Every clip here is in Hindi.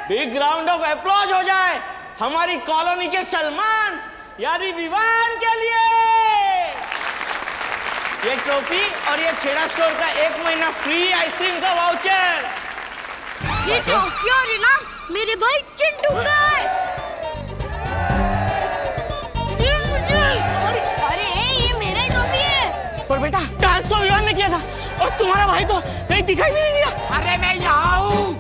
बिग राउंड ऑफ अप्लॉज हो जाए हमारी कॉलोनी के सलमान यानी विवान के लिए। ये ट्रॉफी और ये छेड़ा स्टोर का 1 महीना फ्री आइसक्रीम का वाउचर। ये ट्रॉफी और इनाम मेरे भाई चिंटू का है। अरे ये मेरा ही ट्रॉफी है। पर बेटा डांस तो विवान ने किया था और तुम्हारा भाई तो कहीं दिखाई भी नहीं दिया। अरे मैं यहाँ हूँ।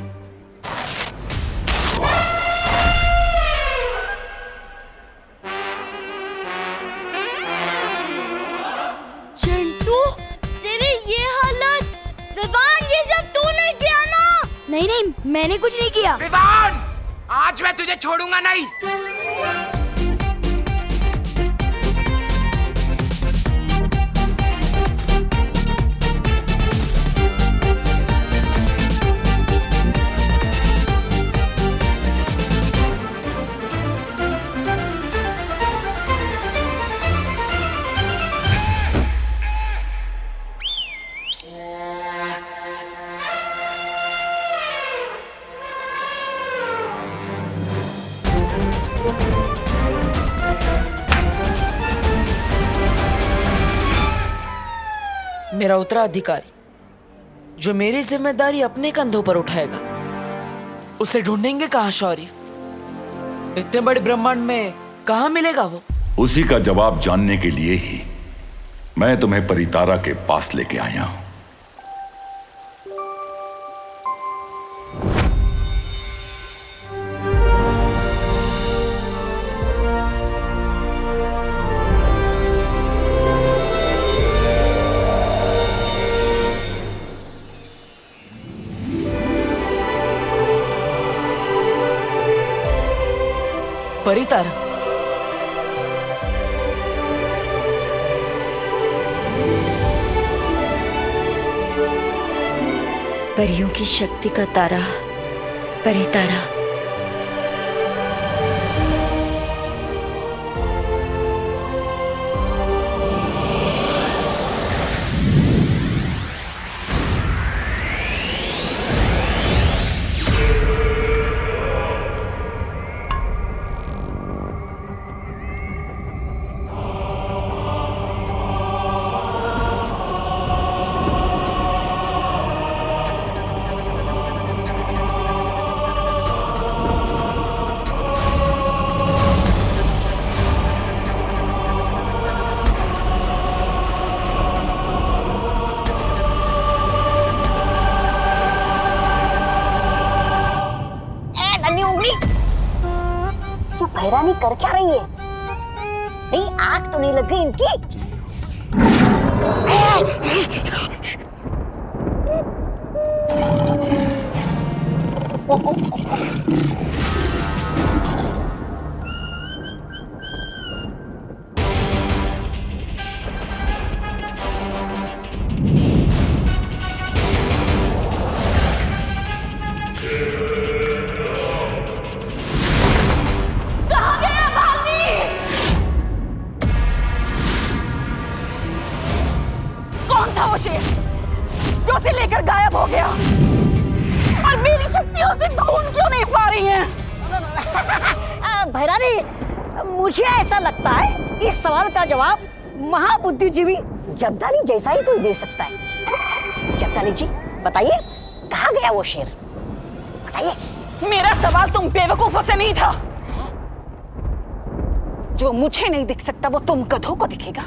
चिंटू तेरी ये हालत, विवान ये सब तूने किया ना? नहीं मैंने कुछ नहीं किया। विवान आज मैं तुझे छोड़ूंगा नहीं। मेरा उत्तराधिकारी जो मेरी जिम्मेदारी अपने कंधों पर उठाएगा, उसे ढूंढेंगे कहाँ शौर्य? इतने बड़े ब्रह्मांड में कहाँ मिलेगा वो? उसी का जवाब जानने के लिए ही मैं तुम्हें परितारा के पास लेके आया हूं। परितारा, परियों की शक्ति का तारा, परितारा। हैरानी कर क्या रही है? नहीं आग तो नहीं लग गई इनकी? जो उसे लेकर गायब हो गया और मेरी शक्तियां उसे ढूंढ क्यों नहीं पा रही हैं? भैरानी, मुझे ऐसा लगता है इस सवाल का जवाब महाबुद्धिजीवी जब्दाली जैसा ही कोई दे सकता है। जब्दाली जी बताइए, कहाँ गया वो शेर? बताइए। मेरा सवाल तुम बेवकूफों से नहीं था। जो मुझे नहीं दिख सकता वो तुम गधों को दिखेगा।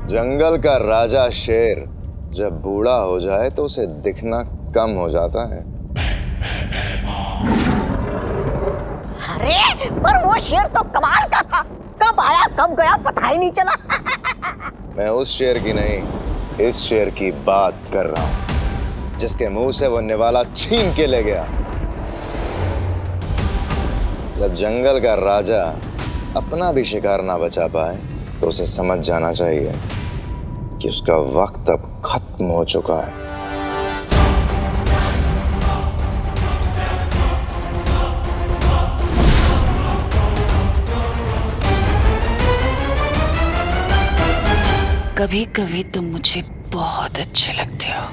जंगल का राजा शेर जब बूढ़ा हो जाए तो उसे दिखना कम हो जाता है। अरे पर वो शेर तो कमाल का था, कब आया कब गया पता ही नहीं चला। मैं उस शेर की नहीं, इस शेर की बात कर रहा हूं जिसके मुंह से वो निवाला छीन के ले गया। जब जंगल का राजा अपना भी शिकार ना बचा पाए तो उसे समझ जाना चाहिए कि उसका वक्त अब खत्म हो चुका है। कभी कभी तुम मुझे बहुत अच्छे लगते हो।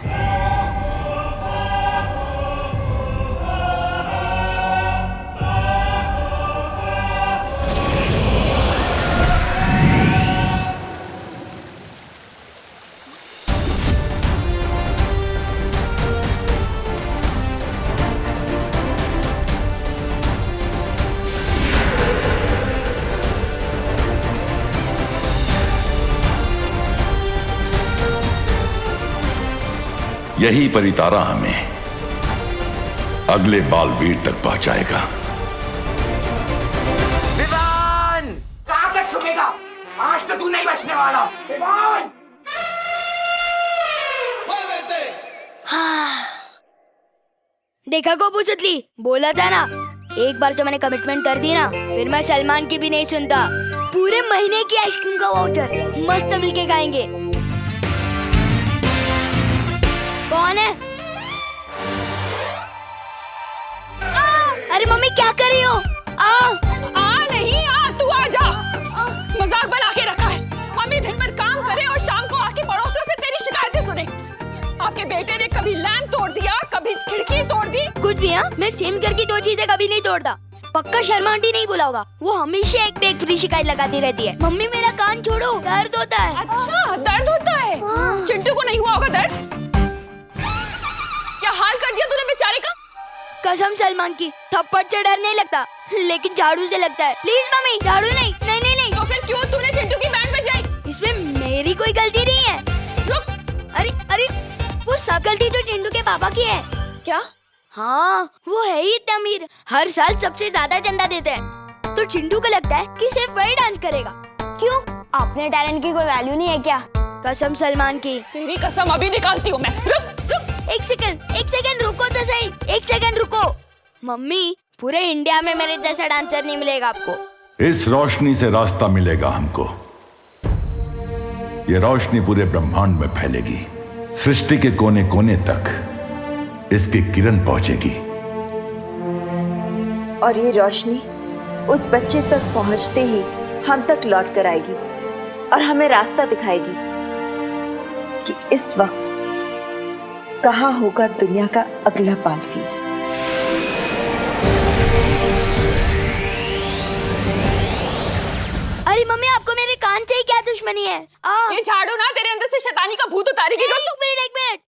यही परितारा हमें अगले बालवीर तक पहुंचाएगा। विवान! कहां तक छुपेगा? आज तो तू नहीं बचने वाला। विवान! देखा गोपू सुतली, बोला था ना, एक बार तो मैंने कमिटमेंट कर दी ना, फिर मैं सलमान की भी नहीं सुनता। पूरे महीने की आइसक्रीम का वाउचर मस्त मिलके खाएंगे। कौन है? अरे मम्मी क्या कर रही हो? नहीं तू आ जा। मजाक बना के रखा है। मम्मी दिन भर काम करे और शाम को आके पड़ोसियों से तेरी शिकायतें सुने। आपके बेटे ने कभी लैंप तोड़ दिया, कभी खिड़की तोड़ दी। कुछ भी हाँ, मैं सेम करके दो चीजें कभी नहीं तोड़ता। पक्का शर्मा आंटी नहीं बुला होगा, वो हमेशा एक पे एक फ्री शिकायत लगाती रहती है। मम्मी मेरा कान छोड़ो, दर्द होता है। अच्छा दर्द होता है? चिंटू को नहीं हुआ होगा दर्द? क्या हाल कर दिया तूने बेचारे का? कसम सलमान की, थप्पड़ से डर नहीं लगता, लेकिन झाड़ू से लगता है। प्लीज मम्मी, झाड़ू नहीं। नहीं नहीं नहीं। तो फिर क्यों तूने चिंटू की बैंड बजाई? इसमें मेरी कोई गलती नहीं है। रुक। अरे अरे, वो सब गलती तो चिंटू के पापा की है। क्या? हाँ, वो है ही इतना अमीर, हर साल सबसे ज्यादा चंदा देते हैं। तो चिंटू को लगता है कि सिर्फ वही डांस करेगा। क्यों? अपने टैलेंट की कोई वैल्यू नहीं है क्या? कसम सलमान की। तेरी कसम अभी निकालती हूँ मैं। रुक। एक सेकंड रुको तो सही। एक सेकंड रुको। मम्मी, पूरे इंडिया में मेरे जैसा डांसर नहीं मिलेगा आपको। इस रोशनी से रास्ता मिलेगा हमको। ये रोशनी पूरे ब्रह्मांड में फैलेगी, सृष्टि के कोने कोने तक इसकी किरण पहुंचेगी। और ये रोशनी उस बच्चे तक पहुंचते ही हम तक लौट कर आएगी और हमें रास्ता दिखाएगी कि इस वक्त कहाँ होगा दुनिया का अगला बालवीर। अरे मम्मी, आपको मेरे कान से ही क्या दुश्मनी है? ये झाड़ू ना तेरे अंदर से शैतानी का भूत उतारेगी। एक मिनट।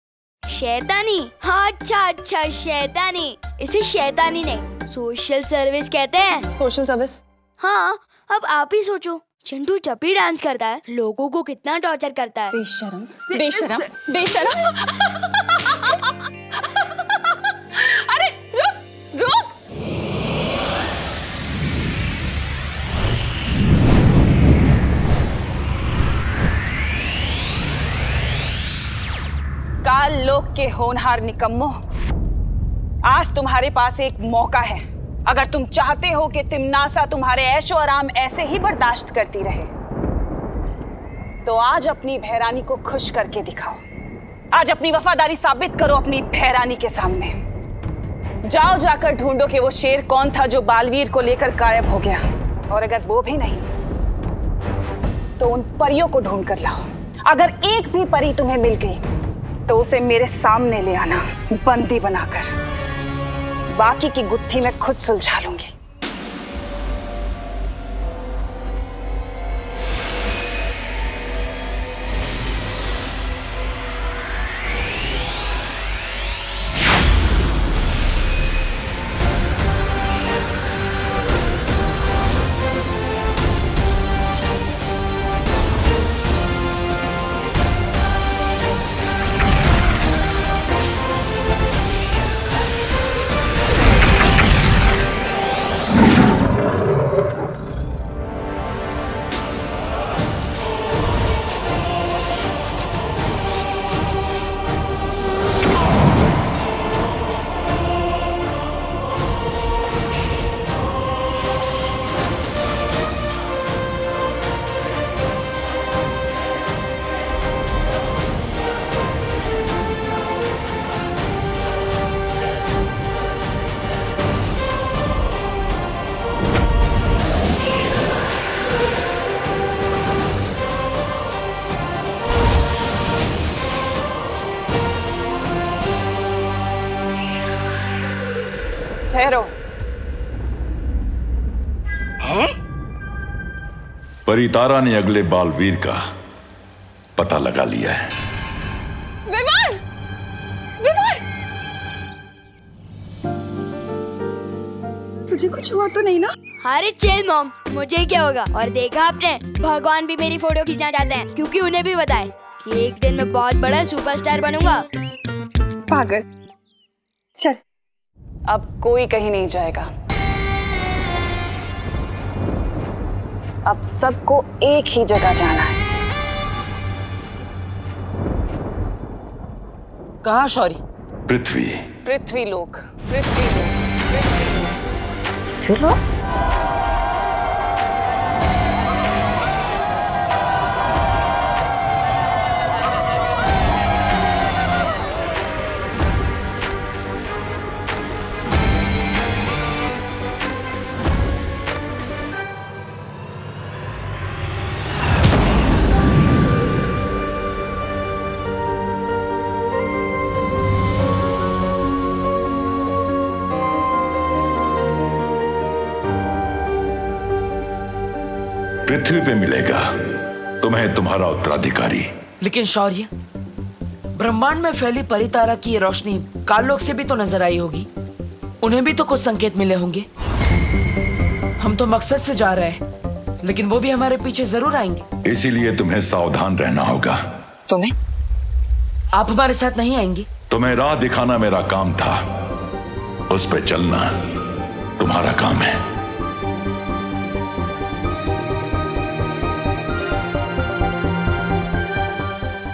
शैतानी? हाँ, अच्छा शैतानी। इसे शैतानी नहीं, सोशल सर्विस कहते हैं। Social service? हाँ, अब आप ही सोचो, चिंटू जब भी डांस करता है लोगों को कितना टॉर्चर करता है। बेशरम। अरे रुक। काल लोक के होनहार निकम्मो, आज तुम्हारे पास एक मौका है। अगर तुम चाहते हो कि तिमनासा तुम्हारे ऐशो आराम ऐसे ही बर्दाश्त करती रहे, तो आज अपनी भैरानी को खुश करके दिखाओ। आज अपनी वफादारी साबित करो अपनी भैरानी के सामने। जाओ, जाकर ढूंढो कि वो शेर कौन था जो बालवीर को लेकर गायब हो गया, और अगर वो भी नहीं तो उन परियों को ढूंढ कर लाओ। अगर एक भी परी तुम्हें मिल गई तो उसे मेरे सामने ले आना, बंदी बनाकर। बाकी की गुत्थी मैं खुद सुलझा लूंगी। ठहरो। परितारा ने अगले बालवीर का पता लगा लिया है। विवान! विवान! तुझे कुछ हुआ तो नहीं ना? अरे चिल मॉम, मुझे क्या होगा? और देखा आपने, भगवान भी मेरी फोटो खींचना चाहते हैं, क्योंकि उन्हें भी बताए कि एक दिन मैं बहुत बड़ा सुपरस्टार बनूंगा। पागल। चल, अब कोई कहीं नहीं जाएगा। अब सबको एक ही जगह जाना है। कहाँ शौर्य? पृथ्वी। पृथ्वीलोक, पृथ्वीलोक, पृथ्वीलोक। चलो पृथ्वी पे मिलेगा तुम्हें तुम्हारा उत्तराधिकारी। लेकिन शौर्य, ब्रह्मांड में फैली परितारा की ये रोशनी काललोक से भी तो नजर आई होगी। उन्हें भी तो कुछ संकेत मिले होंगे। हम तो मकसद से जा रहे हैं, लेकिन वो भी हमारे पीछे जरूर आएंगे। इसीलिए तुम्हें सावधान रहना होगा। तुम्हें? आप हमारे साथ नहीं आएंगे? तुम्हें राह दिखाना मेरा काम था, उस पे चलना तुम्हारा काम है।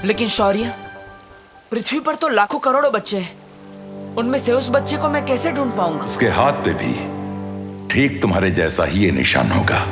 लेकिन शौर्य, पृथ्वी पर तो लाखों करोड़ों बच्चे हैं। उनमें से उस बच्चे को मैं कैसे ढूंढ पाऊंगा? उसके हाथ पे भी ठीक तुम्हारे जैसा ही ये निशान होगा।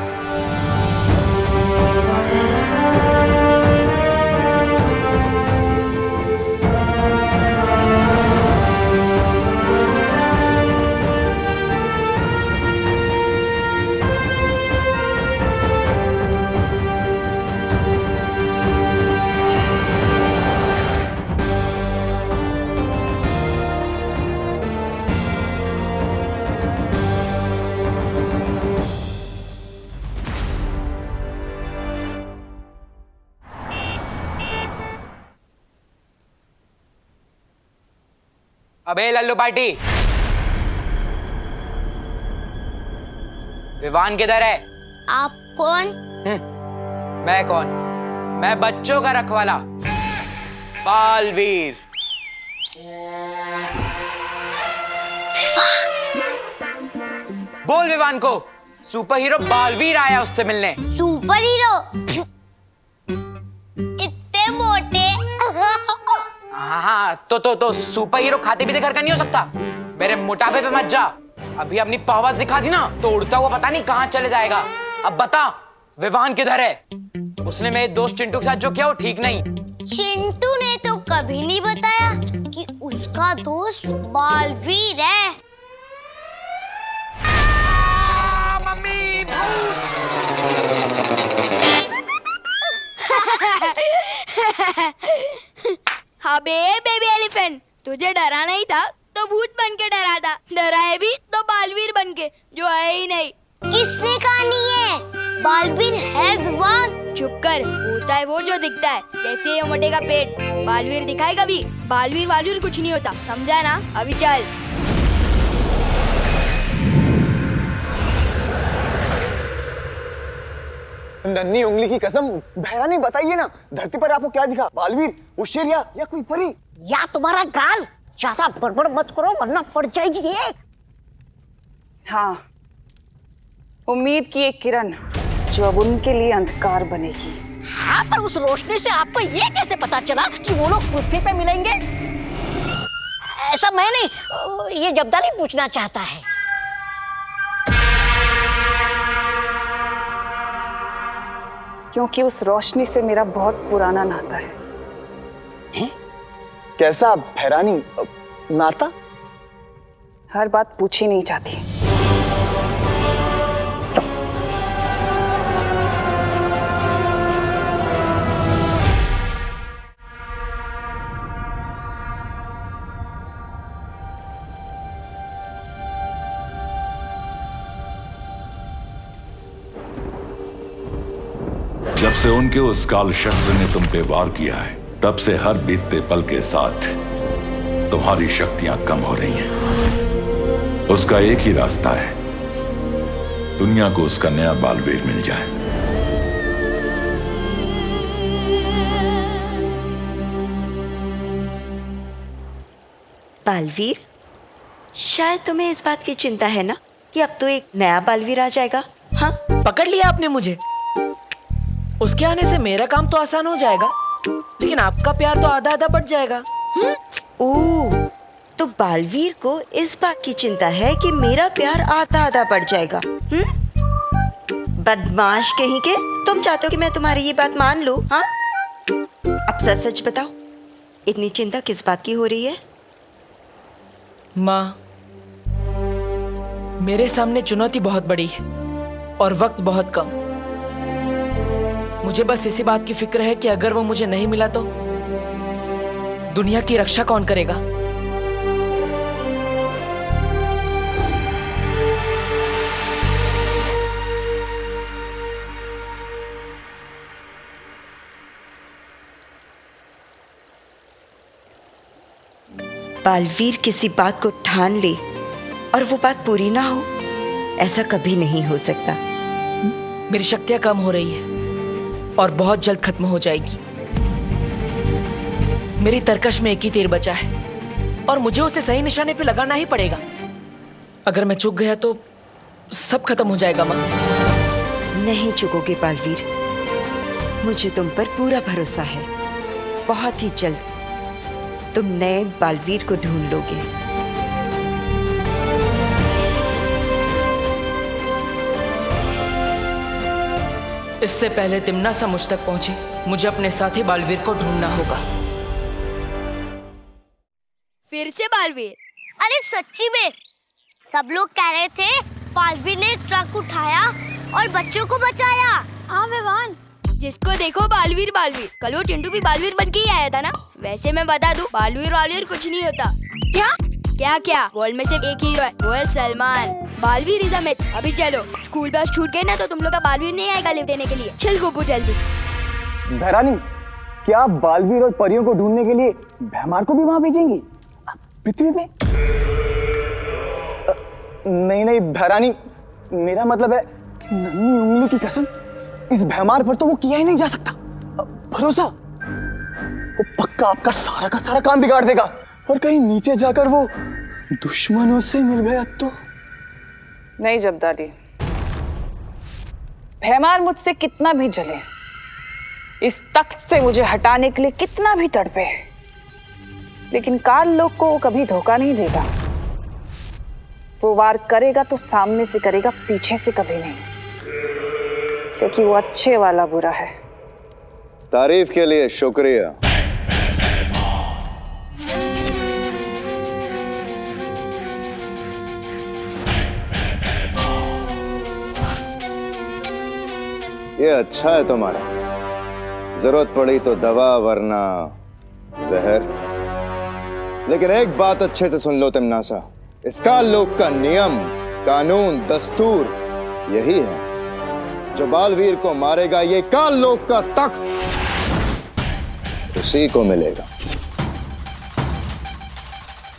अबे लल्लू पार्टी, विवान किधर है? आप कौन? मैं कौन? मैं बच्चों का रखवाला, बालवीर। बोल विवान को, सुपर हीरो बालवीर आया उससे मिलने। Super hero? इतने मोटे? हाँ, तो सुपर हीरो खाते पीते घर का नहीं हो सकता। मेरे मोटापे पे मत जा। अभी अपनी पावर दिखा दी ना तो उड़ता हुआ पता नहीं कहाँ चले जाएगा। अब बता, विवान किधर है? उसने मेरे दोस्त चिंटू के साथ जो किया वो ठीक नहीं। चिंटू ने तो कभी नहीं बताया कि उसका दोस्त बालवीर है। मम्मी, भूत! हाँ बे बेबी एलिफेंट, तुझे डरा नहीं था तो भूत बन के डरा था। डराए भी तो बालवीर बन के, जो है ही नहीं। किसने कहा नहीं है? बालवीर है विवान। चुप कर, होता है वो जो दिखता है। जैसे ये मोटे का पेट, बालवीर दिखाए कभी? बालवीर कुछ नहीं होता, समझा ना? अभी चल। नन्ही उंगली की कसम, बहरा नहीं बताइए ना, धरती पर आपको क्या दिखा? बालवीर, वो शेर या कोई परी? या तुम्हारा गाल? ज्यादा बड़बड़ मत करो वरना पड़ जाएगी ये। हाँ, उम्मीद की एक किरण जो अब उनके लिए अंधकार बनेगी। हाँ, पर उस रोशनी से आपको ये कैसे पता चला कि वो लोग पृथ्वी पे मिलेंगे? ऐसा मैं नहीं, ये जब्दाली पूछना चाहता है। क्योंकि उस रोशनी से मेरा बहुत पुराना नाता है। कैसा भैरानी नाता? हर बात पूछी नहीं जाती। जब से उनके उस काल शस्त्र ने तुम पे वार किया है, तब से हर बीतते पल के साथ तुम्हारी शक्तियां कम हो रही हैं। उसका एक ही रास्ता है, दुनिया को उसका नया बालवीर मिल जाए। बालवीर, शायद तुम्हें इस बात की चिंता है ना कि अब तो एक नया बालवीर आ जाएगा। हाँ, पकड़ लिया आपने मुझे। उसके आने से मेरा काम तो आसान हो जाएगा, लेकिन आपका प्यार तो आधा आधा बढ़ जाएगा। ओह, तो बालवीर को इस बात की चिंता है कि मेरा प्यार आधा आधा बढ़ जाएगा। बदमाश कहीं के, तुम चाहते हो कि मैं तुम्हारी ये बात मान लूं? हाँ, अब सच सच बताओ, इतनी चिंता किस बात की हो रही है? माँ, मेरे सामने चुनौती बहुत बड़ी है और वक्त बहुत कम। मुझे बस इसी बात की फिक्र है कि अगर वो मुझे नहीं मिला तो दुनिया की रक्षा कौन करेगा? बालवीर किसी बात को ठान ले और वो बात पूरी ना हो, ऐसा कभी नहीं हो सकता। मेरी शक्तियां कम हो रही है और बहुत जल्द खत्म हो जाएगी। मेरी तरकश में एक ही तीर बचा है और मुझे उसे सही निशाने पे लगाना ही पड़ेगा। अगर मैं चूक गया तो सब खत्म हो जाएगा माँ। नहीं चुकोगे बालवीर, मुझे तुम पर पूरा भरोसा है। बहुत ही जल्द तुम नए बालवीर को ढूंढ लोगे। इससे पहले तिम्नासा मुझ तक पहुंचे, मुझे अपने साथी बालवीर को ढूंढना होगा। फिर से बालवीर? अरे सच्ची में सब लोग कह रहे थे बालवीर ने ट्रक उठाया और बच्चों को बचाया। हाँ विवान, जिसको देखो बालवीर बालवीर। कल वो चिंटू भी बालवीर बन के ही आया था ना। वैसे मैं बता दूं, बालवीर वालवीर कुछ नहीं होता। क्या क्या क्या? वर्ल्ड में सिर्फ एक हीरो है, वो है Salman. Baalveer is a myth. अभी चलो, स्कूल बस छूट गई ना तो तुम लोग का बालवीर नहीं आएगा लिफ्ट देने के लिए। चल गोपू जल्दी। भैरानी, क्या आप बालवीर और परियों को ढूंढने के लिए भैमार को भी वहां भेजेंगी पृथ्वी पे? नहीं नहीं भैरानी, मेरा मतलब है कि नन्ही उंगली की कसम, इस भैमार पर तो वो किया ही नहीं जा सकता। भरोसा, वो पक्का आपका सारा का सारा काम बिगाड़ देगा और कहीं नीचे जाकर वो दुश्मनों से मिल गया तो। नहीं जब्दाली, भैमार मुझसे कितना भी जले, इस तख्त से मुझे हटाने के लिए कितना भी तड़पे, लेकिन काल लोक को वो कभी धोखा नहीं देगा। वो वार करेगा तो सामने से करेगा, पीछे से कभी नहीं, क्योंकि वो अच्छे वाला बुरा है। तारीफ के लिए शुक्रिया। ये अच्छा है तुम्हारा, जरूरत पड़ी तो दवा वरना जहर। लेकिन एक बात अच्छे से सुन लो तिम्नासा, इस काल लोक का नियम, कानून, दस्तूर यही है। जो बालवीर को मारेगा, ये काल लोक का तख्त उसी को मिलेगा।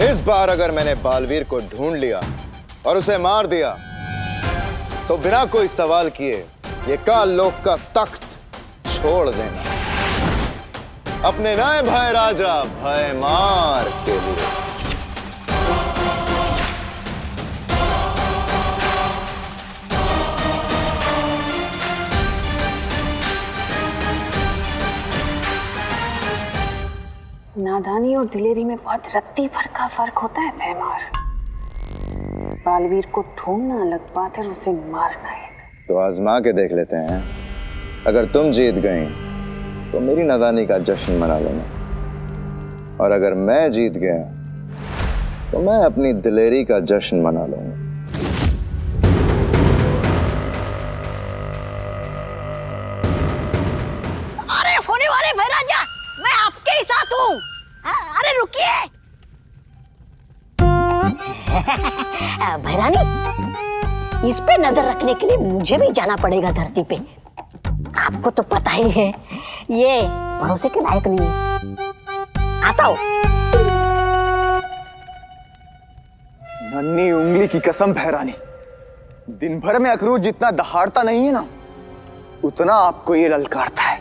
इस बार अगर मैंने बालवीर को ढूंढ लिया और उसे मार दिया तो बिना कोई सवाल किए ये काल लोक का तख्त छोड़ देना अपने नए भाई राजा भयमार के लिए। नादानी और दिलेरी में बहुत रत्ती भर का फर्क होता है भैमार। बालवीर को ढूंढना अलग बात है, उसे मारना है। तो आजमा के देख लेते हैं। अगर तुम जीत गई तो मेरी नादानी का जश्न मना लेना, और अगर मैं जीत गया तो मैं अपनी दिलेरी का जश्न मना लूंगा। अरे होने वाले भाई राजा, मैं आपके ही साथ हूँ। अरे रुकिए। भैरानी, इस पे नजर रखने के लिए मुझे भी जाना पड़ेगा धरती पे। आपको तो पता ही है ये भरोसे के लायक नहीं है। आता हूँ। नन्ही उंगली की कसम भैरानी, दिन भर में अखरूट जितना दहाड़ता नहीं है ना, उतना आपको ये ललकारता है।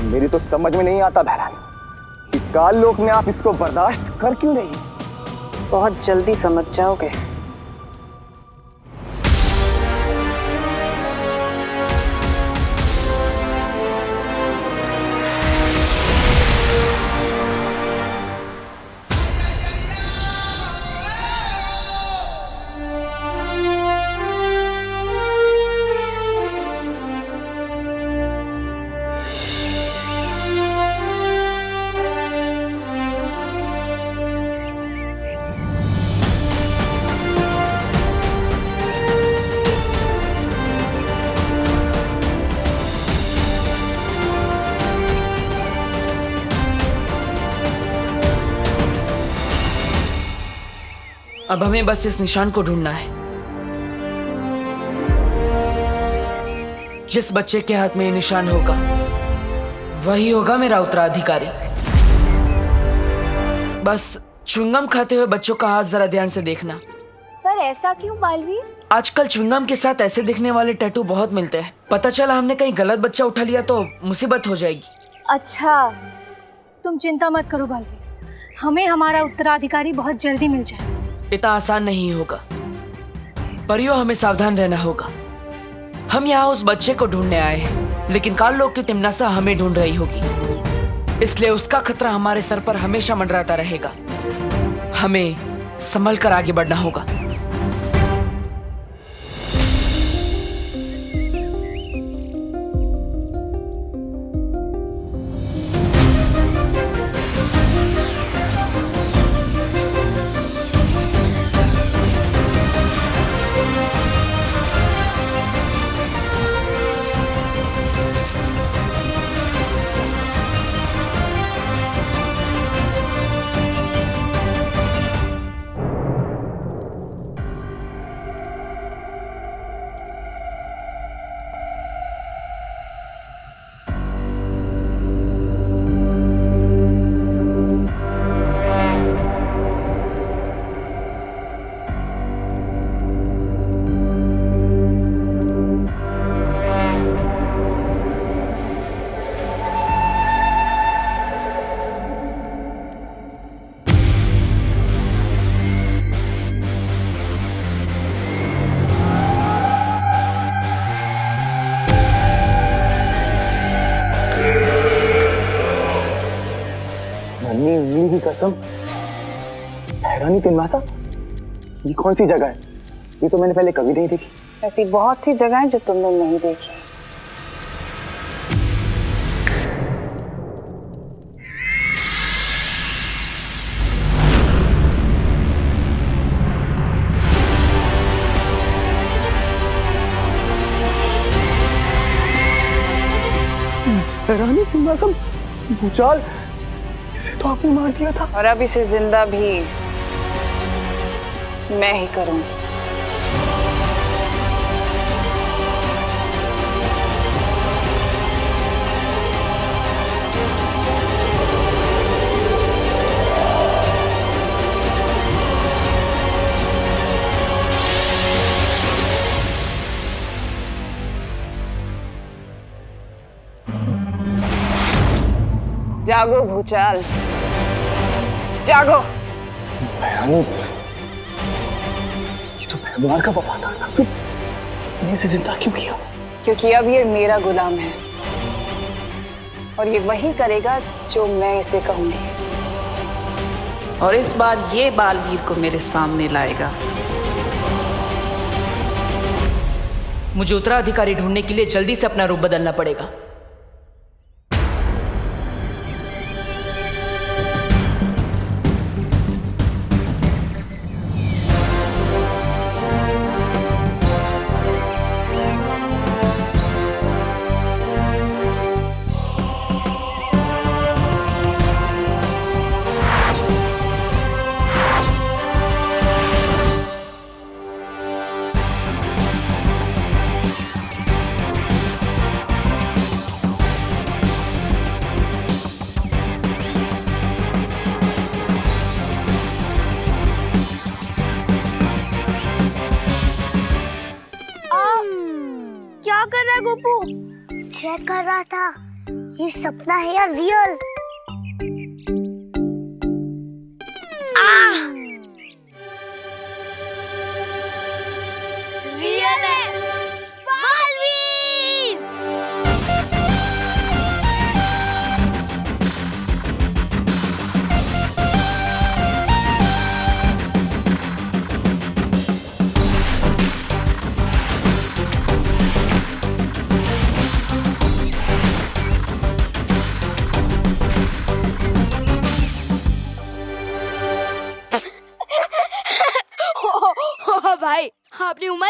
मेरी तो समझ में नहीं आता भैरानी, काल लोक में आप इसको बर्दाश्त कर क्यों रही? बहुत जल्दी समझ जाओगे। अब हमें बस इस निशान को ढूंढना है। जिस बच्चे के हाथ में ये निशान होगा वही होगा मेरा उत्तराधिकारी। बस च्युइंगम खाते हुए बच्चों का हाथ जरा ध्यान से देखना। पर ऐसा क्यों बालवीर? आजकल च्युइंगम के साथ ऐसे दिखने वाले टैटू बहुत मिलते हैं। पता चला हमने कहीं गलत बच्चा उठा लिया तो मुसीबत हो जाएगी। अच्छा, तुम चिंता मत करो बालवीर, हमें हमारा उत्तराधिकारी बहुत जल्दी मिल जाए। इतना आसान नहीं होगा परियो, हमें सावधान रहना होगा। हम यहाँ उस बच्चे को ढूंढने आए हैं, लेकिन काल लोक की तिमनासा हमें ढूंढ रही होगी, इसलिए उसका खतरा हमारे सर पर हमेशा मंडराता रहेगा। हमें संभल कर आगे बढ़ना होगा। नन्ही उंगली की कसम, हैरानी तिमनासा, ये कौन सी जगह है? ये तो मैंने पहले कभी नहीं देखी। ऐसी बहुत सी जगह हैं जो तुमने नहीं देखी। हैरानी तिमनासा, भूचाल, इसे तो आपने मार दिया था। और अब इसे जिंदा भी मैं ही करूंगी। जागो भूचाल, जागो। हैरानी, ये तो भैमार का वफादार था, फिर मैंने इसे जिंदा क्यों किया? क्योंकि अब ये मेरा गुलाम है और ये वही करेगा जो मैं इसे कहूंगी। और इस बार ये बालवीर को मेरे सामने लाएगा। मुझे उत्तराधिकारी ढूंढने के लिए जल्दी से अपना रूप बदलना पड़ेगा। क्या कर रहा है गोपू? चेक कर रहा था ये सपना है या रियल।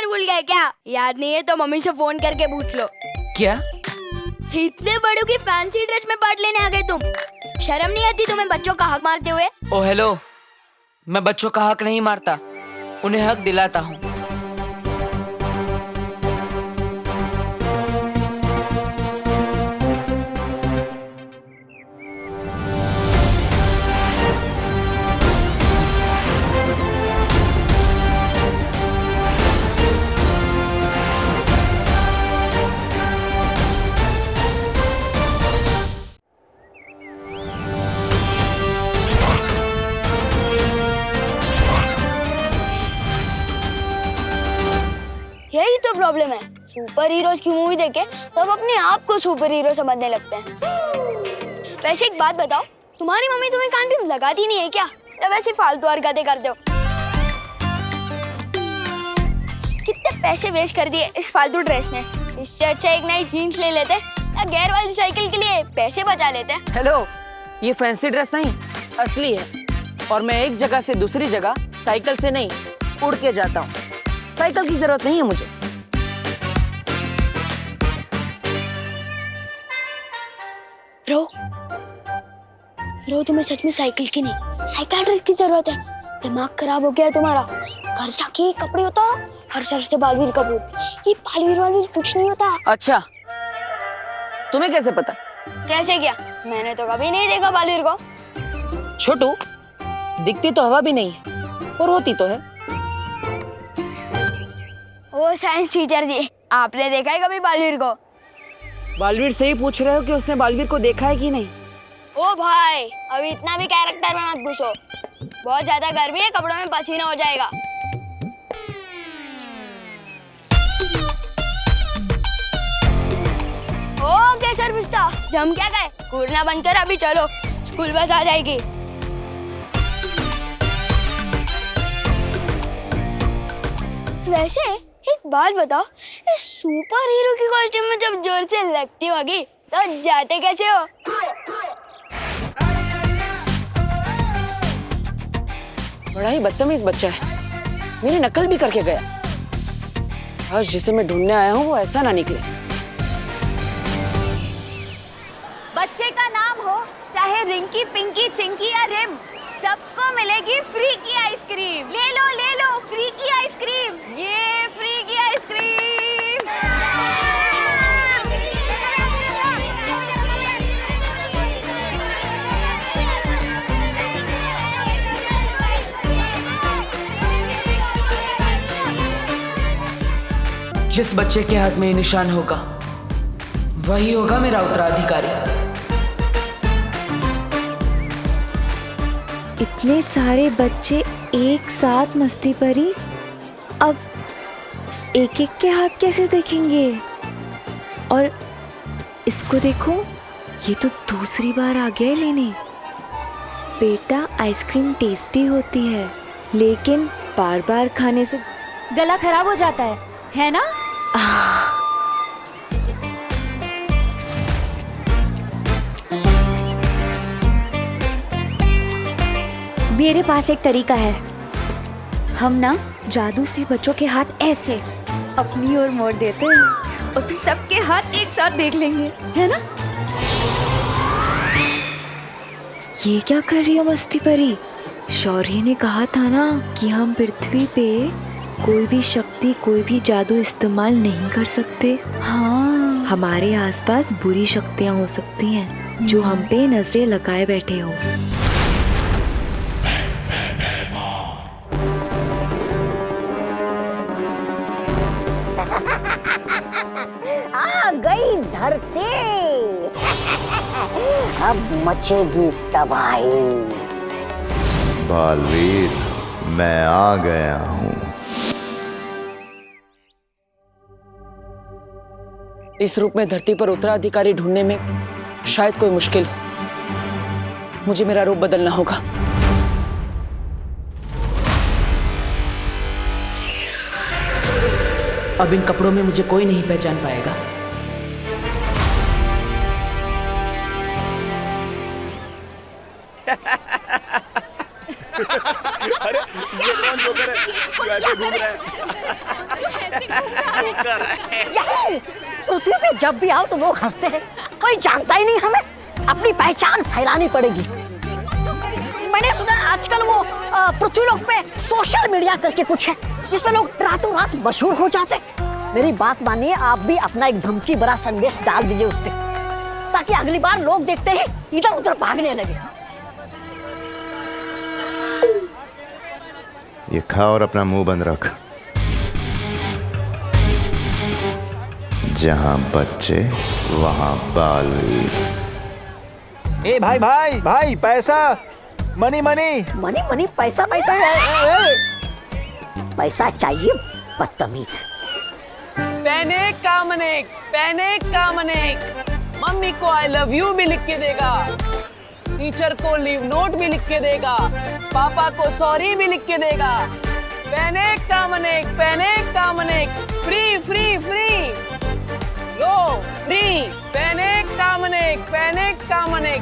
नंबर भूल गए क्या? याद नहीं है तो मम्मी से फोन करके पूछ लो। क्या? इतने बड़ों की फैंसी ड्रेस में पार्ट लेने आ गए तुम? शर्म नहीं आती तुम्हें बच्चों का हक मारते हुए? ओ हेलो, मैं बच्चों का हक नहीं मारता, उन्हें हक दिलाता हूँ। यही तो प्रॉब्लम है, सुपर हीरोज की मूवी देखे तो अब अपने आप को सुपर हीरो समझने लगते हैं। वैसे एक बात बताओ, तुम्हारी मम्मी तुम्हें कान पे लगाती नहीं है क्या, या वैसे फालतू हरकतें करते हो? कितने पैसे वेस्ट कर दिए इस फालतू ड्रेस में, इससे अच्छा एक नई जीन्स ले लेते या गेयर वाली साइकिल के लिए पैसे बचा लेते। हेलो, ये फैंसी ड्रेस नहीं, असली है। और मैं एक जगह से दूसरी जगह साइकिल से नहीं, उड़ के जाता हूँ। साइकिल की जरूरत नहीं है मुझे। ब्रो तुम्हें सच में साइकिल की नहीं साइकियाट्रिस्ट की जरूरत है। दिमाग खराब हो गया है तुम्हारा। घर जाके कपड़े उतारो, हर शहर से बालवीर का भूत। ये बालवीर कुछ नहीं होता। अच्छा, तुम्हें कैसे पता? कैसे क्या? मैंने तो कभी नहीं देखा बालवीर को। छोटू, दिखती तो हवा भी नहीं है और होती तो है। ओ साइंस टीचर जी, आपने देखा है कभी बालवीर को? बालवीर से ही पूछ रहे हो कि उसने बालवीर को देखा है कि नहीं? ओ भाई, अभी इतना भी कैरेक्टर में मत घुसो। बहुत ज्यादा गर्मी है, कपड़ों में पसीना हो जाएगा। ओके सर पिस्ता, जम क्या गए? घूरना बंद कर, अभी चलो, स्कूल बस आ जाएगी। वैसे एक बात बताओ, इस सुपर हीरो की कॉस्ट्यूम में जब जोर से लगती होगी तो जाते कैसे हो? बड़ा ही बदतमीज बच्चा है, मेरी नकल भी करके गया। आज जिसे मैं ढूंढने आया हूँ वो ऐसा ना निकले। बच्चे का नाम हो चाहे रिंकी, पिंकी, चिंकी या रिम, सबको मिलेगी फ्री की आइसक्रीम। ले लो फ्री की आइसक्रीम, ये फ्री की आइसक्रीम। जिस बच्चे के हाथ में ये निशान होगा वही होगा मेरा उत्तराधिकारी। इतने सारे बच्चे एक साथ मस्ती परी, अब एक एक के हाथ कैसे देखेंगे? और इसको देखो, ये तो दूसरी बार आ गया है लेने। बेटा, आइसक्रीम टेस्टी होती है लेकिन बार बार खाने से गला खराब हो जाता है ना? मेरे पास एक तरीका है। हम ना जादू से बच्चों के हाथ ऐसे अपनी ओर मोड़ देते हैं और फिर सबके हाथ एक साथ देख लेंगे, है ना? ये क्या कर रही हो मस्ती परी? शौर्य ने कहा था ना कि हम पृथ्वी पे कोई भी शक्ति, कोई भी जादू इस्तेमाल नहीं कर सकते। हाँ, हमारे आसपास बुरी शक्तियाँ हो सकती हैं जो हम पे नजरें लगाए बैठे हो। आ गई धरती, अब मचेगी तबाही। बालवीर, मैं आ गया हूँ। इस रूप में धरती पर उत्तराधिकारी ढूंढने में शायद कोई मुश्किल हो। मुझे मेरा रूप बदलना होगा। अब इन कपड़ों में मुझे कोई नहीं पहचान पाएगा। अरे ये कौन जोकर है जो ऐसे घूम रहा है? यही पृथ्वी पे जब भी आओ तो लोग हंसते हैं, कोई जानता ही नहीं हमें, अपनी पहचान फैलानी पड़ेगी। मैंने सुना आजकल वो पृथ्वीलोक पे सोशल मीडिया करके कुछ है जिसमें लोग रातों रात मशहूर हो जाते। मेरी बात मानिए, आप भी अपना एक धमकी भरा संदेश डाल दीजिए उस पे, ताकि अगली बार लोग देखते ही इधर उधर भागने लगे। ये खा और अपना मुंह बंद रख। जहां बच्चे वहां बालवीर। ए भाई भाई भाई, पैसा, मनी मनी मनी मनी, पैसा पैसा, पैसा चाहिए बदतमीज। पैनिक का मनेक मम्मी को आई लव यू भी लिख के देगा, टीचर को लीव नोट भी लिख के देगा, पापा को सॉरी भी लिख के देगा। पैनिक का मनेक, फ्री फ्री फ्री, लो फ्री। पैनिक का मनेक।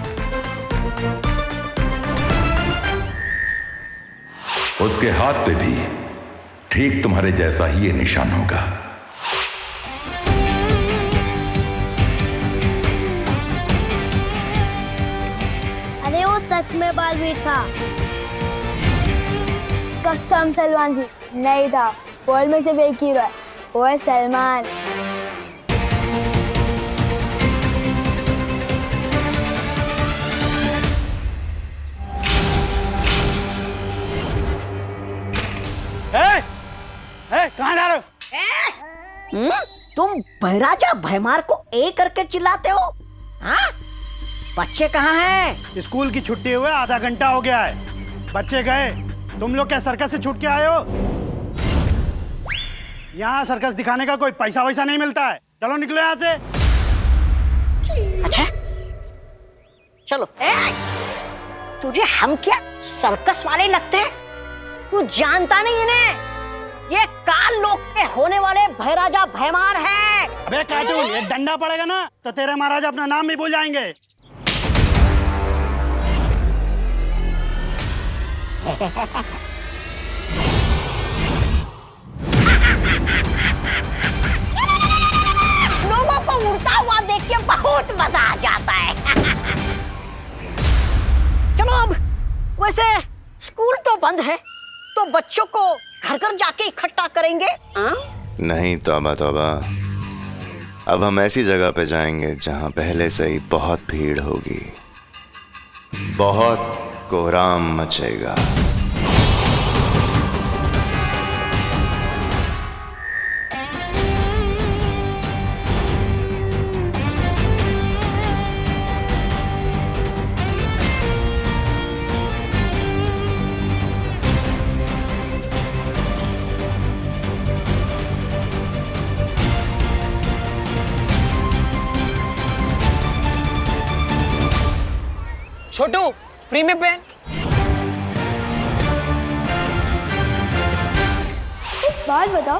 उसके हाथ पे भी ठीक तुम्हारे जैसा ही ये निशान होगा। अरे वो सच में बालवीर था। कसम सलमान जी, नहीं था। वर्ल्ड में सिर्फ एक हीरो है, वो है सलमान। कहाँ जा रहे हो? तुम बहराजा भैमार को ए करके चिल्लाते हो? हाँ? बच्चे कहाँ हैं? स्कूल की छुट्टी हुए आधा घंटा हो गया है, बच्चे गए। तुम लोग क्या सर्कस से छूट के आए हो? यहाँ सर्कस दिखाने का कोई पैसा वैसा नहीं मिलता है। चलो निकलो यहाँ से। अच्छा चलो। तुझे हम क्या सर्कस वाले लगते हैं? तू जानता नहीं इन्हें, ये काल लोक के होने वाले भैराजा भैमार है। अबे कार्टून, एक डंडा पड़ेगा ना तो तेरे महाराज अपना नाम भी भूल जाएंगे। लोगों को उड़ता हुआ देख के बहुत मजा आ जाता है। चलो अब, वैसे स्कूल तो बंद है, तो बच्चों को घर घर जाके इकट्ठा करेंगे। नहीं तौबा तौबा, अब हम ऐसी जगह पे जाएंगे जहां पहले से ही बहुत भीड़ होगी, बहुत कोहराम मचेगा। छोटू, फ्री में पेन। एक बात बताओ,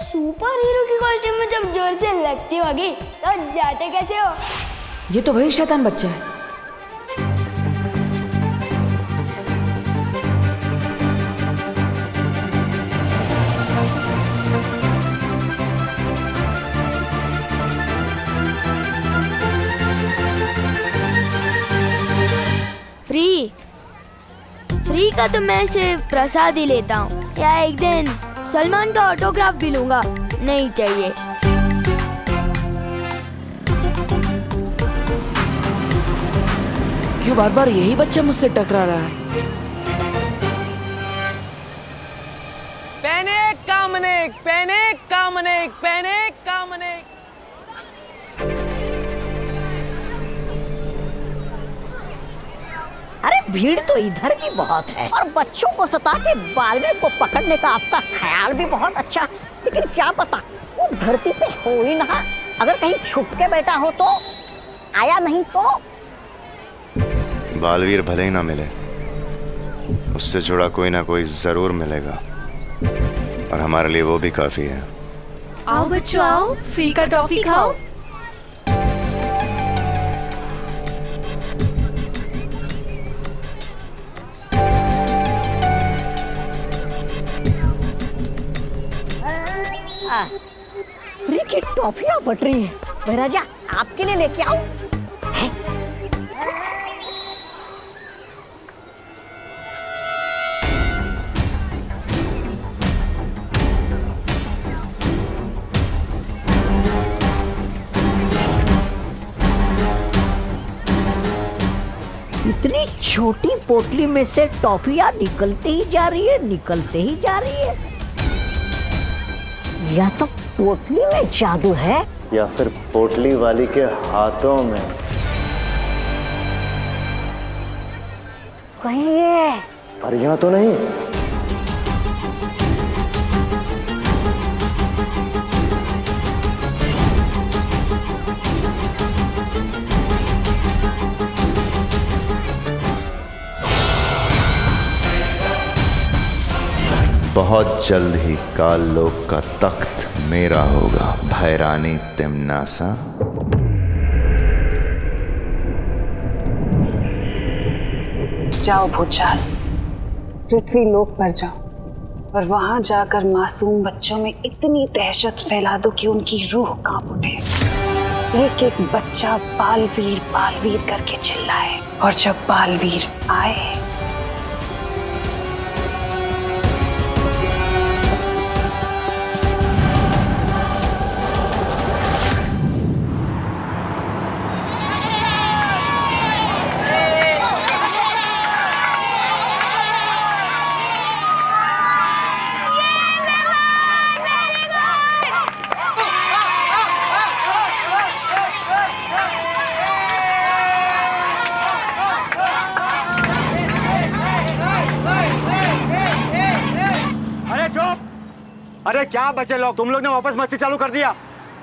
सुपर हीरो की कॉस्ट्यूम में जब जोर से लगती होगी तो जाते कैसे हो? ये तो वही शैतान बच्चा है। फ्री का तो मैं इसे प्रसाद ही लेता हूँ, या एक दिन सलमान का ऑटोग्राफ भी लूंगा। नहीं चाहिए। क्यों बार बार यही बच्चा मुझसे टकरा रहा है? पैनिक का मनेक। अरे भीड़ तो इधर भी बहुत है, और बच्चों को सता के बालवीर को पकड़ने का आपका ख्याल भी बहुत अच्छा, लेकिन क्या पता वो धरती पे हो ही ना। अगर कहीं छुप के बैठा हो तो, आया नहीं तो। बालवीर भले ही ना मिले, उससे जुड़ा कोई ना कोई जरूर मिलेगा, और हमारे लिए वो भी काफी है। आओ बच्चों आओ, फ्री का टॉफी खाओ। क्या? फ्री की टॉफियां बट रही है। महाराजा आपके लिए लेके आओ। इतनी छोटी पोटली में से टॉफियां निकलते ही जा रही है, निकलते ही जा रही है। या तो पोटली में जादू है या फिर पोटली वाली के हाथों में। कहीं ये परियां तो नहीं? बहुत जल्द ही काल लोक का तख्त मेरा होगा, भैरानी तिमनासा। जाओ भूचाल, पृथ्वी लोक पर जाओ और वहां जाकर मासूम बच्चों में इतनी दहशत फैला दो कि उनकी रूह कांप उठे। एक एक बच्चा बालवीर करके चिल्लाए, और जब बालवीर आए अरे क्या बचे लोग, तुम लोग ने वापस मस्ती चालू कर दिया।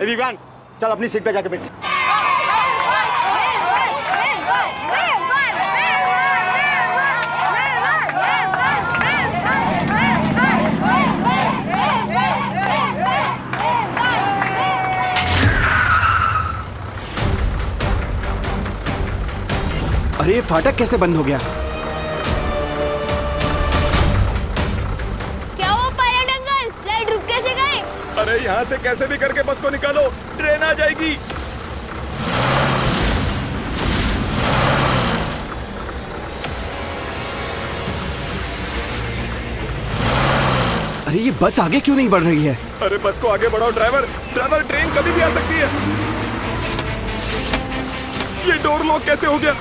विवान चल अपनी सीट पे जाके बैठ। अरे ये फाटक कैसे बंद हो गया? अरे यहाँ से कैसे भी करके बस को निकालो, ट्रेन आ जाएगी। अरे ये बस आगे क्यों नहीं बढ़ रही है? अरे बस को आगे बढ़ाओ ड्राइवर, ड्राइवर ट्रेन कभी भी आ सकती है। ये डोर लॉक कैसे हो गया?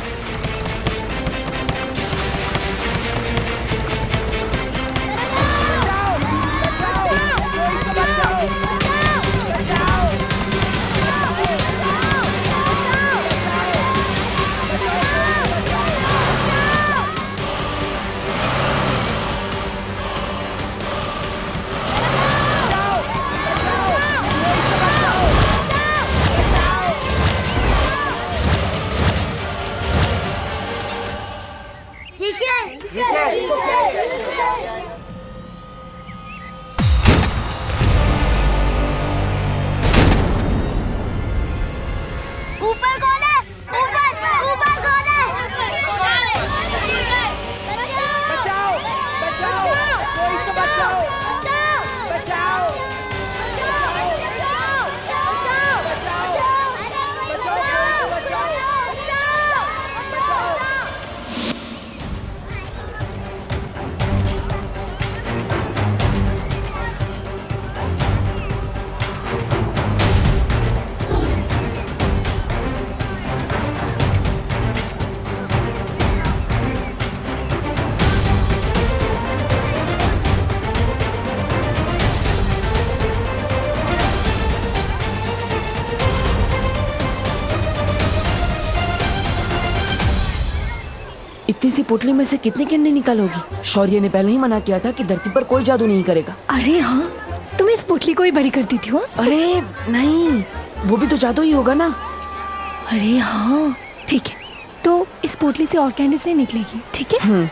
इतनी सी पोटली में से कितनी किन्नी निकालोगी? शौर्य ने पहले ही मना किया था कि धरती पर कोई जादू नहीं करेगा। अरे हाँ, तुम इस पोटली को ही बड़ी कर दी थी हो? अरे नहीं, वो भी तो जादू ही होगा ना। अरे हाँ ठीक है, तो इस पोटली से और कैंडीज नहीं निकलेगी, ठीक है?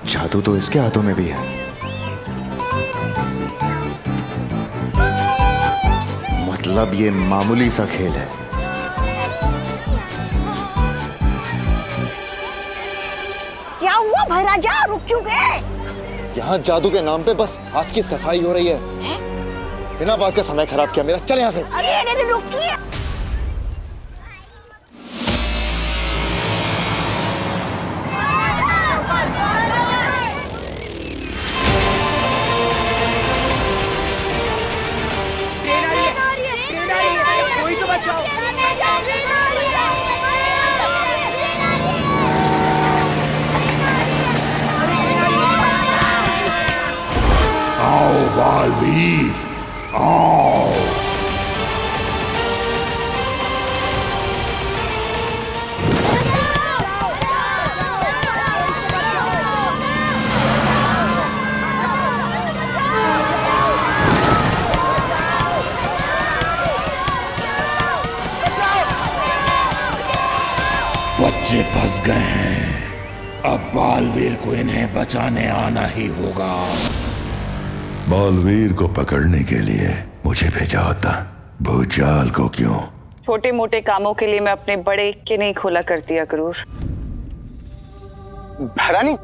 जादू तो इसके हाथों में भी है। मतलब ये मामूली सा खेल है। क्या हुआ भाई राजा, रुक क्यों गए? यहाँ जादू के नाम पे बस हाथ की सफाई हो रही है। बिना बात का समय खराब किया मेरा, चल यहाँ से। अरे रुकिए। कोई तो बचाओ। आओ बालवीर, आओ। बच्चे फंस गए हैं, अब बालवीर को इन्हें बचाने आना ही होगा। बालवीर को पकड़ने के लिए मुझे भेजा होता, भूचाल को क्यों? छोटे मोटे कामों के लिए मैं अपने बड़े के नहीं खोला करती अक्रूर। भरानी,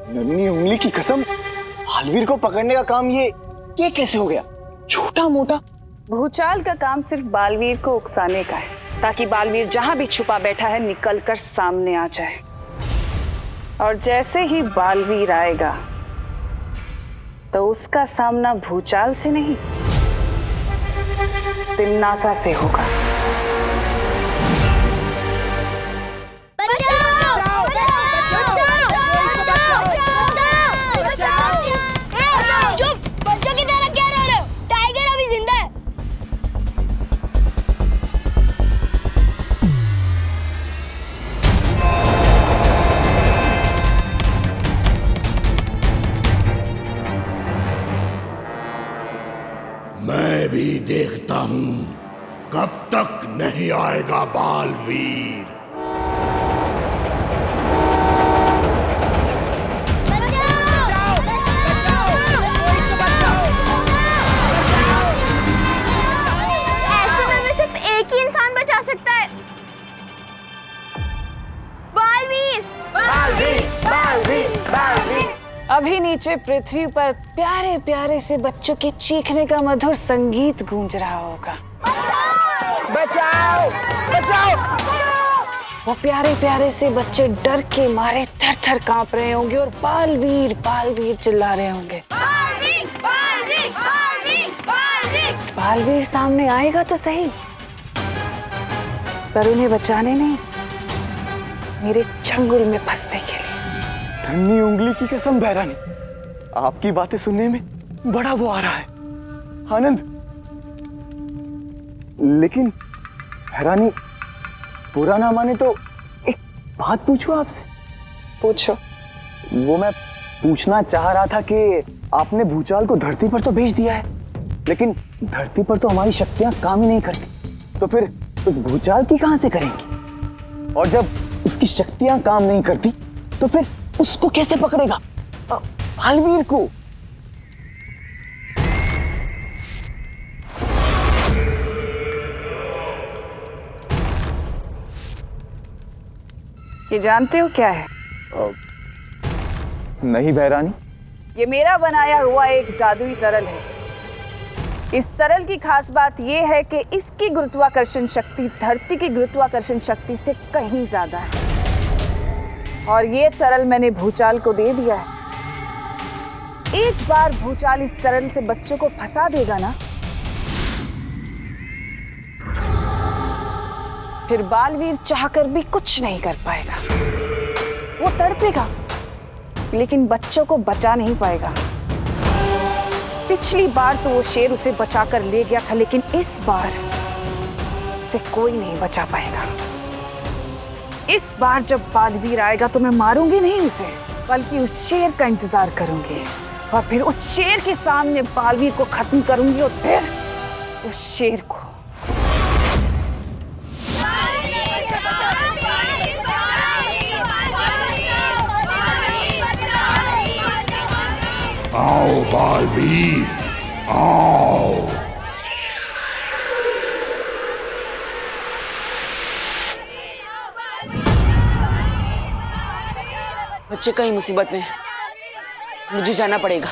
नन्ही उंगली की कसम, बालवीर को पकड़ने का काम ये कैसे हो गया? छोटा मोटा भूचाल का काम सिर्फ बालवीर को उकसाने का है, ताकि बालवीर जहां भी छुपा बैठा है निकलकर सामने आ जाए। और जैसे ही बालवीर आएगा तो उसका सामना भूचाल से नहीं, तिम्नासा से होगा। चुप, बच्चों की तरह क्या रो रहे हो? टाइगर अभी जिंदा है। मैं भी देखता हूं कब तक नहीं आएगा बालवीर। ऐसे में सिर्फ एक ही इंसान बचा सकता है। बालवीर, बालवीर, बालवीर, बालवीर। अभी नीचे पृथ्वी पर प्यारे प्यारे से बच्चों के चीखने का मधुर संगीत गूंज रहा होगा। बचाओ, बचाओ। वो प्यारे प्यारे से बच्चे डर के मारे थर थर कांप रहे होंगे और बालवीर बालवीर चिल्ला रहे होंगे। बालवीर, बालवीर, बालवीर, बालवीर। बालवीर सामने आएगा तो सही, पर उन्हें बचाने नहीं, मेरे चंगुल में फंसने के लिए। नन्ही उंगली की कसम भैरानी, आपकी बातें सुनने में बड़ा वो आ रहा है, आनंद। लेकिन भैरानी, बुरा ना माने तो एक बात पूछूं आपसे? पूछो। वो मैं पूछना चाह रहा था कि आपने भूचाल को धरती पर तो भेज दिया है, लेकिन धरती पर तो हमारी शक्तियां काम ही नहीं करती, तो फिर उस भूचाल की कहां से करेंगे? और जब उसकी शक्तियां काम नहीं करती तो फिर उसको कैसे पकड़ेगा, बालवीर को? ये जानते हो क्या है? नहीं भैरानी। ये मेरा बनाया हुआ एक जादुई तरल है। इस तरल की खास बात यह है कि इसकी गुरुत्वाकर्षण शक्ति धरती की गुरुत्वाकर्षण शक्ति से कहीं ज्यादा है। और ये तरल मैंने भूचाल को दे दिया है। एक बार भूचाल इस तरल से बच्चों को फंसा देगा ना, फिर बालवीर चाहकर भी कुछ नहीं कर पाएगा। वो तड़पेगा लेकिन बच्चों को बचा नहीं पाएगा। पिछली बार तो वो शेर उसे बचाकर ले गया था, लेकिन इस बार से कोई नहीं बचा पाएगा। इस बार जब बालवीर आएगा तो मैं मारूंगी नहीं उसे, बल्कि उस शेर का इंतजार करूंगी और फिर उस शेर के सामने बालवीर को खत्म करूंगी और फिर उस शेर को। आओ बालवीर, आओ। बच्चे कहीं मुसीबत में है, मुझे जाना पड़ेगा।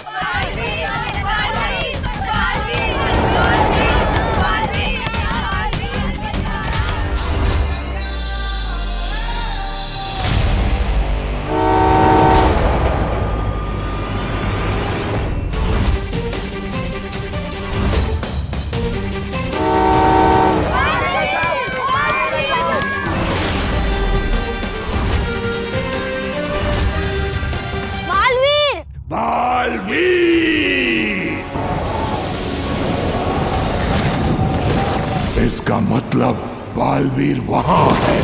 इसका मतलब बालवीर वहां है।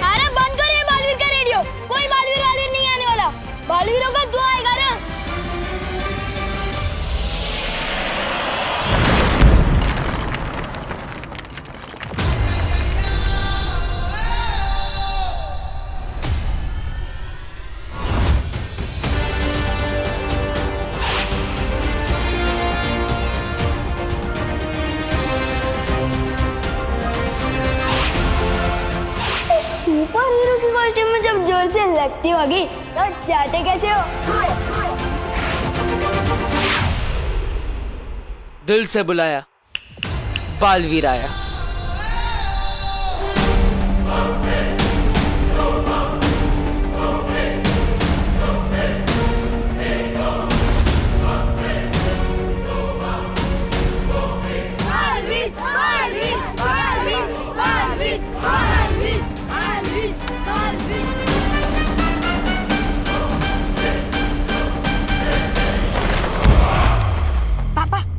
अरे बंद करिए बालवीर का रेडियो, कोई बालवीर वालवीर नहीं आने वाला। बालवीरों का दुआ आएगा ना। सुपर हीरो की कॉस्ट्यूम में जब जोर से लगती होगी तो जाते कैसे हो? दिल से बुलाया, बालवीर आया।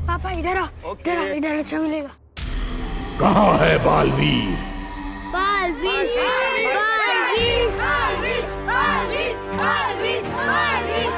पापा इधर आओ, इधर अच्छा मिलेगा। कहाँ है बालवीर? बालवीर, बालवीर, बालवीर, बालवीर, बालवीर, बालवीर,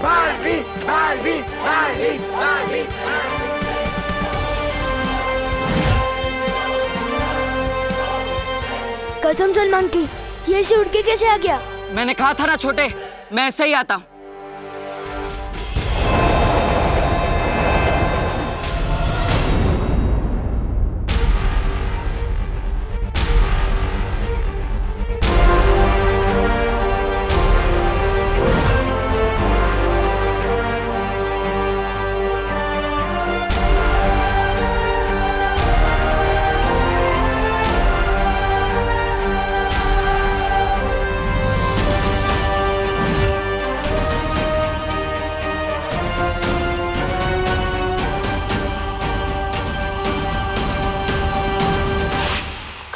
बालवीर, बालवीर, बालवीर। कसम सलमान की, ये ऐसे उड़ के कैसे आ गया? मैंने कहा था ना छोटे, मैं ऐसे ही आता हूँ।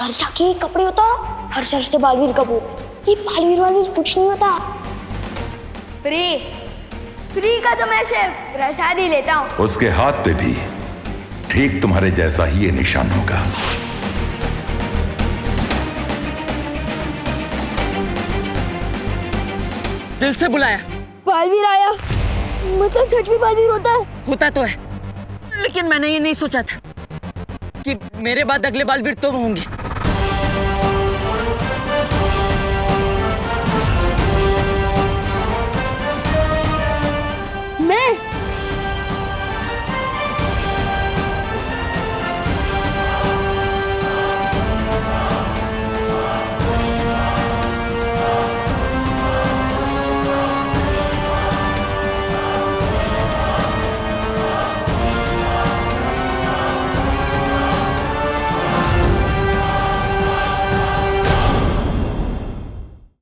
घर जाके कपड़े उतारो, हर शहर से बालवीर का बोल। ये बालवीर वालवीर कुछ नहीं होता। फ्री का तो मैं सिर्फ प्रसाद ही लेता हूँ। उसके हाथ पे भी ठीक तुम्हारे जैसा ही ये निशान होगा। दिल से बुलाया, बालवीर आया, मतलब सच में बालवीर होता है? होता तो है, लेकिन मैंने ये नहीं सोचा था कि मेरे बाद अगले बालवीर तुम होंगे।